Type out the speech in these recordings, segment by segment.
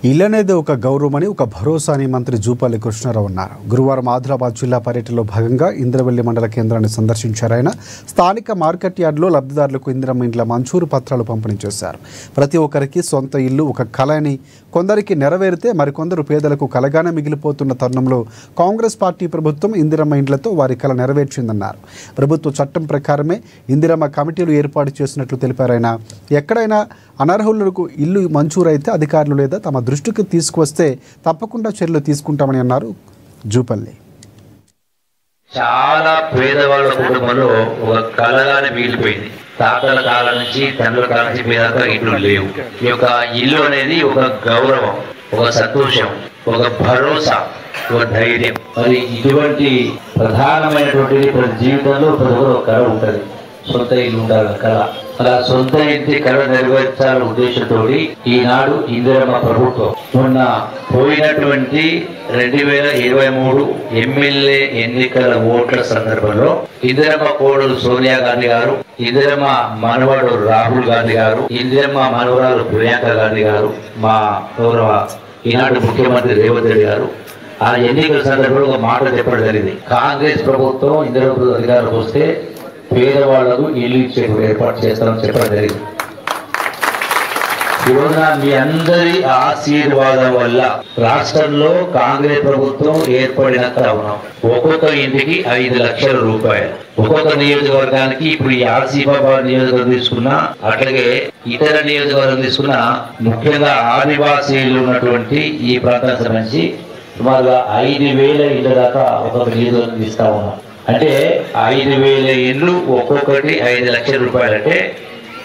ఇల్లనేది ఒక గౌరవమని ఒక భరోసా అని మంత్రి జూపల్లి కృష్ణారావు అన్నారు. గురువారం ఆదిలాబాద్ జిల్లా పర్యటనలో భాగంగా ఇంద్రవెల్లి మండల కేంద్రాన్ని సందర్శించారు. ఆయన స్థానిక మార్కెట్ యార్డులో లబ్ధిదారులకు ఇందిరమ్మ ఇండ్ల మంజూరు పత్రాలు పంపిణీ చేశారు. ప్రతి ఒక్కరికి సొంత ఇల్లు ఒక కల అని కొందరికి నెరవేరితే మరికొందరు పేదలకు కలగానే మిగిలిపోతున్న తరుణంలో కాంగ్రెస్ పార్టీ ప్రభుత్వం ఇందిరమ్మ ఇండ్లతో వారి కల నెరవేర్చిందన్నారు. ప్రభుత్వ చట్టం ప్రకారమే ఇందిరమ్మ కమిటీలు ఏర్పాటు చేసినట్లు తెలిపారు. ఆయన ఎక్కడైనా అనర్హులకు ఇల్లు మంజూరైతే అధికారులు లేదా తమ దృష్టికి తీసుకువస్తే తప్పకుండా చర్యలు తీసుకుంటామని అన్నారు జూపల్లి. చాలా పేదవాళ్ళ కుటుంబంలో ఒక కలగానే మిగిలిపోయింది. తాతల కాలం నుంచి తండ్రుల కాలం నుంచి పేదల ఇల్లు లేవు. ఈ యొక్క ఇల్లు అనేది ఒక గౌరవం, ఒక సంతోషం, ఒక భరోసా, ఒక ధైర్యం. మరి ఇటువంటి ప్రధానమైనటువంటి ప్రతి జీవితంలో ప్రతి ఒక్కరు ఒక కళ ఉంటుంది. సొంత ఇల్లు ఉండాలి కళ. అలా సొంత ఇంటి కళ నెరవేర్చాలనే ఉద్దేశంతో ఈనాడు ఇందిరమ్మ ప్రభుత్వం మొన్న పోయినటువంటి 2023 ఎమ్మెల్యే ఎన్నికల ఓట్ల సందర్భంలో ఇందిరమ్మ కోడలు సోనియా గాంధీ గారు, ఇందిరమ్మ మనవడు రాహుల్ గాంధీ గారు, ఇందిరమ్మ మనవరాలు ప్రియాంక గాంధీ గారు, మా గౌరవ ఈనాడు ముఖ్యమంత్రి రేవంత్ రెడ్డి గారు ఆ ఎన్నికల సందర్భంలో ఒక మాట చెప్పడం జరిగింది. కాంగ్రెస్ ప్రభుత్వం ఇందిరమ్మ అధికారులకు వస్తే పేదవాళ్లకు ఇల్లు ఇచ్చే ఏర్పాటు చేస్తామని చెప్పడం జరిగింది. ఈ రోజున మీ అందరి ఆశీర్వాదం వల్ల రాష్ట్రంలో కాంగ్రెస్ ప్రభుత్వం ఏర్పడిన క్రమం ఒక్కొక్క ఇంటికి 5 లక్షల రూపాయలు, ఒక్కొక్క నియోజకవర్గానికి ఇప్పుడు ఈ ఆసిఫాబాద్ నియోజకవర్గం తీసుకున్నా, అట్లాగే ఇతర నియోజకవర్గం తీసుకున్నా, ముఖ్యంగా ఆదివాసీలు ఉన్నటువంటి ఈ ప్రాంతానికి సంబంధించి సుమారుగా 5,000 ఇళ్ల దాకా ఒక్కొక్క నియోజకవర్గం ఇస్తా ఉన్నాం. అంటే 5,000 ఇళ్ళు ఒక్కొక్కటి 5 లక్షల రూపాయలు. అంటే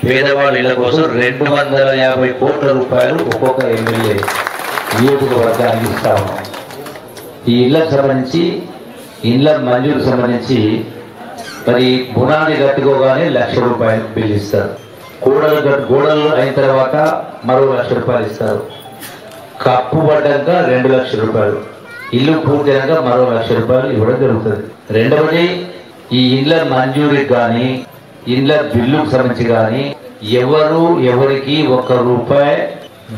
పేదవాళ్ళ ఇళ్ల కోసం 250 కోట్ల రూపాయలు ఒక్కొక్క ఎమ్మెల్యే నియోజకవర్గానికి ఇస్తా ఉన్నాం. ఈ ఇళ్లకు సంబంధించి ఇళ్ల మంజూరుకు సంబంధించి మరి పునాది కట్టుకోగానే 1,00,000 రూపాయలు బిల్లు ఇస్తారు. గోడలు అయిన తర్వాత మరో 1,00,000 రూపాయలు ఇస్తారు. కప్పు పడ్డాక 2 లక్షల రూపాయలు, ఇల్లు పూర్తయినాక మరో 1,00,000 రూపాయలు ఇవ్వడం జరుగుతుంది. రెండవది, ఈ ఇళ్ల మంజూరికి కానీ ఇళ్ల బిల్లుకు సంబంధించి కానీ ఎవరికి 1 రూపాయి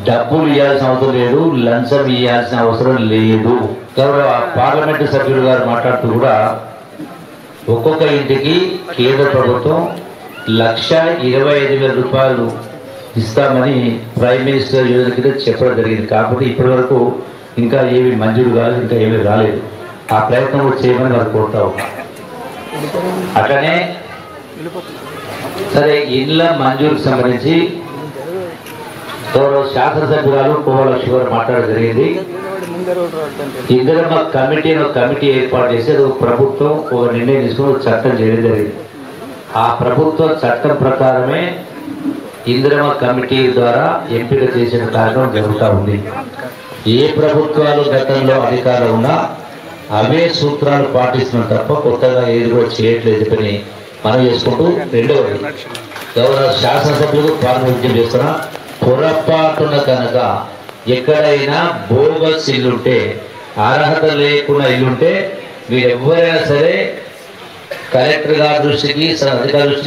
డబ్బులు ఇవ్వాల్సిన అవసరం లేదు, లంచం ఇవ్వాల్సిన అవసరం లేదు. గౌరవ పార్లమెంటు సభ్యులు గారు మాట్లాడుతూ కూడా ఒక్కొక్క ఇంటికి కేంద్ర ప్రభుత్వం 1,25,000 రూపాయలు ఇస్తామని ప్రైమ్ మినిస్టర్ యోజన కింద చెప్పడం జరిగింది. కాబట్టి ఇప్పటి వరకు ఇంకా ఏమి మంజూరు కాలేదు, ఇంకా ఏమీ రాలేదు. ఆ ప్రయత్నం కూడా చేయమని వారు కోరుతా ఉన్నాం. అట్లనే సరే, ఇళ్ల మంజూరుకు సంబంధించి గౌరవ శాసనసభ్యురాలు కోవలక్ష్మి గారు మాట్లాడడం జరిగింది. ఇందిరమ్మ కమిటీ ఏర్పాటు చేసి ప్రభుత్వం ఒక నిర్ణయం తీసుకుని చట్టం చేయడం జరిగింది. ఆ ప్రభుత్వ చట్టం ప్రకారమే ఇందిరమ్మ కమిటీ ద్వారా ఎంపిక చేసిన కార్యక్రమం జరుగుతూ ఉంది. ఏ ప్రభుత్వాలు గతంలో అధికారులు ఉన్నా అవే సూత్రాలు పాటిస్తున్నాం తప్ప కొత్తగా ఏది కూడా చేయట్లేదు చెప్పని మనం చేసుకుంటూ, రెండవది గౌరవ శాసనసభ్యులు ప్రాతినిధ్యం చేస్తున్నా, పొరపాటున కనుక ఎక్కడైనా బోగస్ ఇల్లుంటే, అర్హత లేకుండా ఇల్లుంటే మీరు ఎవరైనా సరే కలెక్టర్ గారి దృష్టికి, అధికారుల దృష్టికి